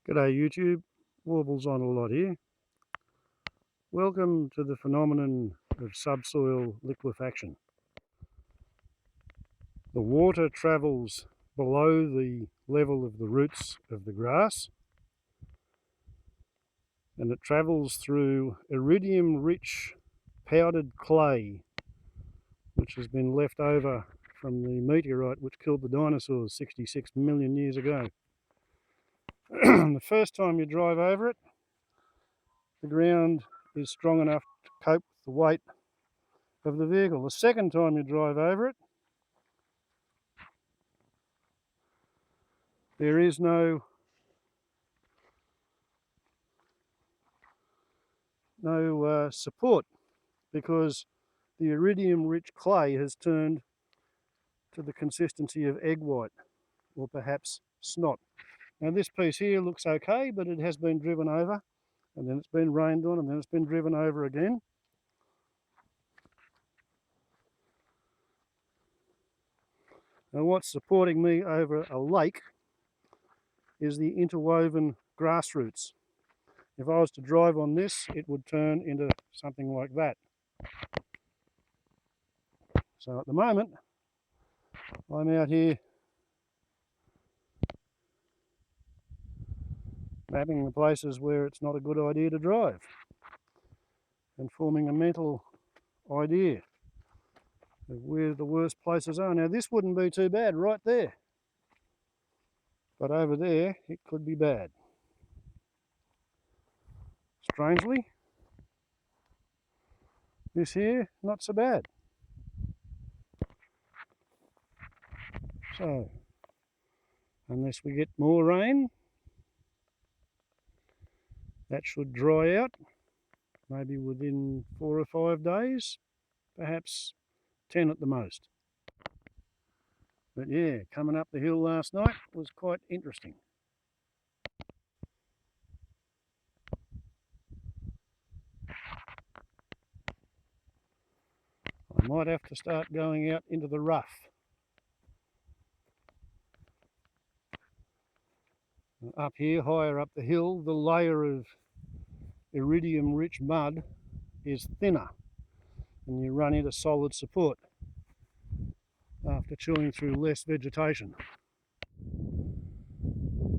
G'day YouTube, Warbles on a lot here. Welcome to the phenomenon of subsoil liquefaction. The water travels below the level of the roots of the grass, and it travels through iridium-rich powdered clay which has been left over from the meteorite which killed the dinosaurs 66 million years ago. The first time you drive over it, the ground is strong enough to cope with the weight of the vehicle. The second time you drive over it, there is no support because the iridium-rich clay has turned to the consistency of egg white or perhaps snot. Now this piece here looks okay, but it has been driven over and then it's been rained on and then it's been driven over again. And what's supporting me over a lake is the interwoven grass roots. If I was to drive on this, it would turn into something like that. So at the moment, I'm out here mapping the places where it's not a good idea to drive and forming a mental idea of where the worst places are. Now this wouldn't be too bad right there, but over there it could be bad. Strangely, this here, not so bad. So, unless we get more rain, that should dry out, maybe within 4 or 5 days, perhaps 10 at the most. But yeah, coming up the hill last night was quite interesting. I might have to start going out into the rough. Up here, higher up the hill, the layer of iridium-rich mud is thinner and you run into solid support after chewing through less vegetation.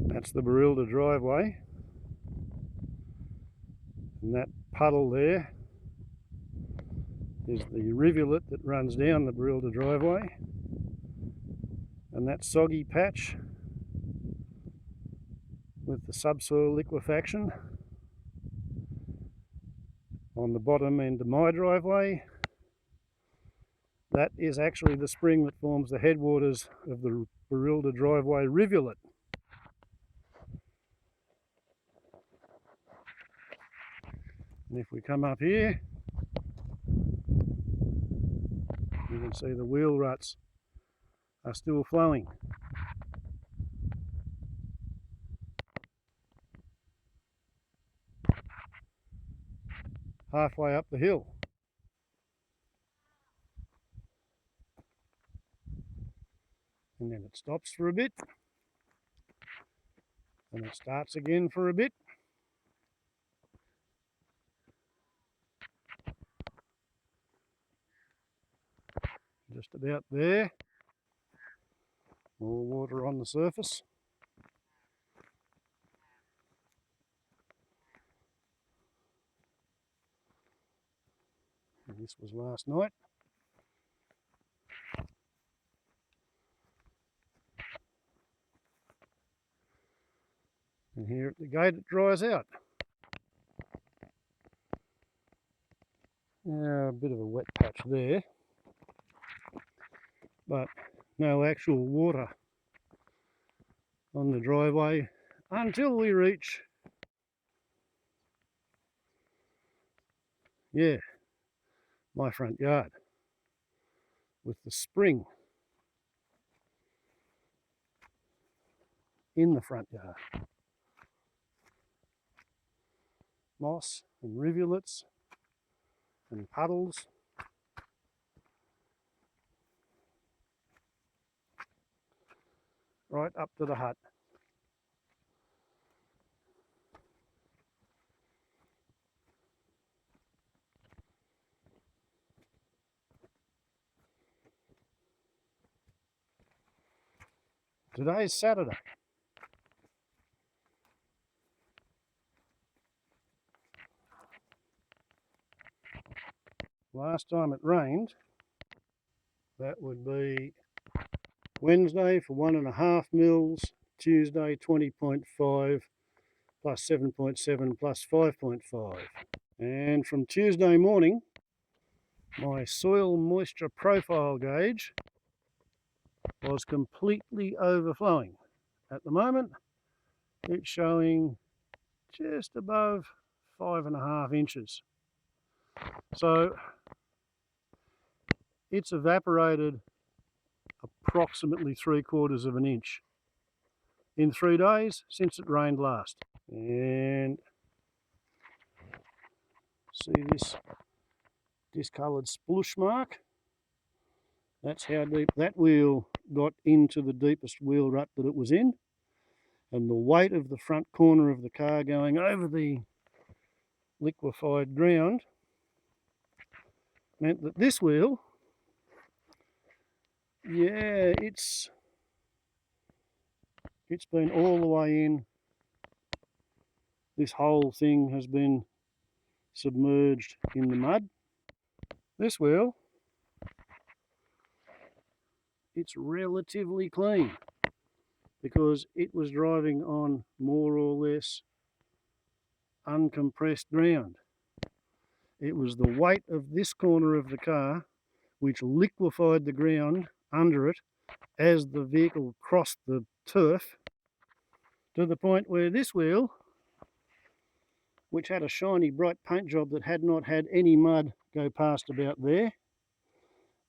That's the Barilda driveway, and that puddle there is the rivulet that runs down the Barilda driveway, and that soggy patch with the subsoil liquefaction on the bottom end of my driveway, that is actually the spring that forms the headwaters of the Barilda driveway rivulet. And if we come up here, you can see the wheel ruts are still flowing. Halfway up the hill. And then it stops for a bit. And it starts again for a bit. Just about there. More water on the surface. And this was last night. And here at the gate it dries out. Now, a bit of a wet patch there, but no actual water on the driveway until we reach, yeah, my front yard with the spring in the front yard. Moss and rivulets and puddles. Right up to the hut. Today's Saturday. Last time it rained, that would be Wednesday for 1.5 mils, Tuesday 20.5 plus 7.7 plus 5.5. And from Tuesday morning, my soil moisture profile gauge was completely overflowing. At the moment, it's showing just above 5.5 inches. So it's evaporated approximately 3/4 of an inch in 3 days since it rained last. And see this discoloured splush mark? That's how deep that wheel got into the deepest wheel rut that it was in. And the weight of the front corner of the car going over the liquefied ground meant that this wheel, yeah, it's been all the way in. This whole thing has been submerged in the mud. This wheel, it's relatively clean because it was driving on more or less uncompressed ground. It was the weight of this corner of the car which liquefied the ground under it as the vehicle crossed the turf, to the point where this wheel, which had a shiny bright paint job that had not had any mud go past about there,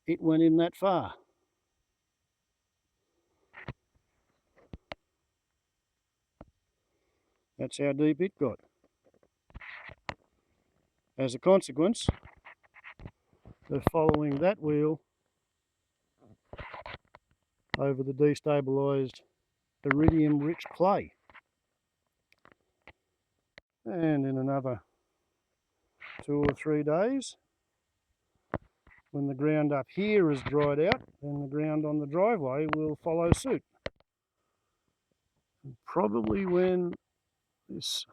it went in that far. That's how deep it got. As a consequence of following that wheel over the destabilised iridium-rich clay. And in another 2 or 3 days, when the ground up here is dried out, then the ground on the driveway will follow suit. And probably when this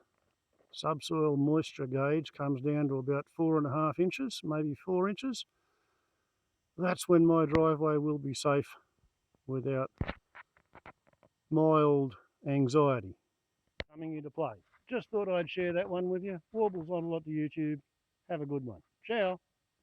subsoil moisture gauge comes down to about 4.5 inches, maybe 4 inches, that's when my driveway will be safe without mild anxiety coming into play. Just thought I'd share that one with you. Warbles on a lot to YouTube. Have a good one. Ciao.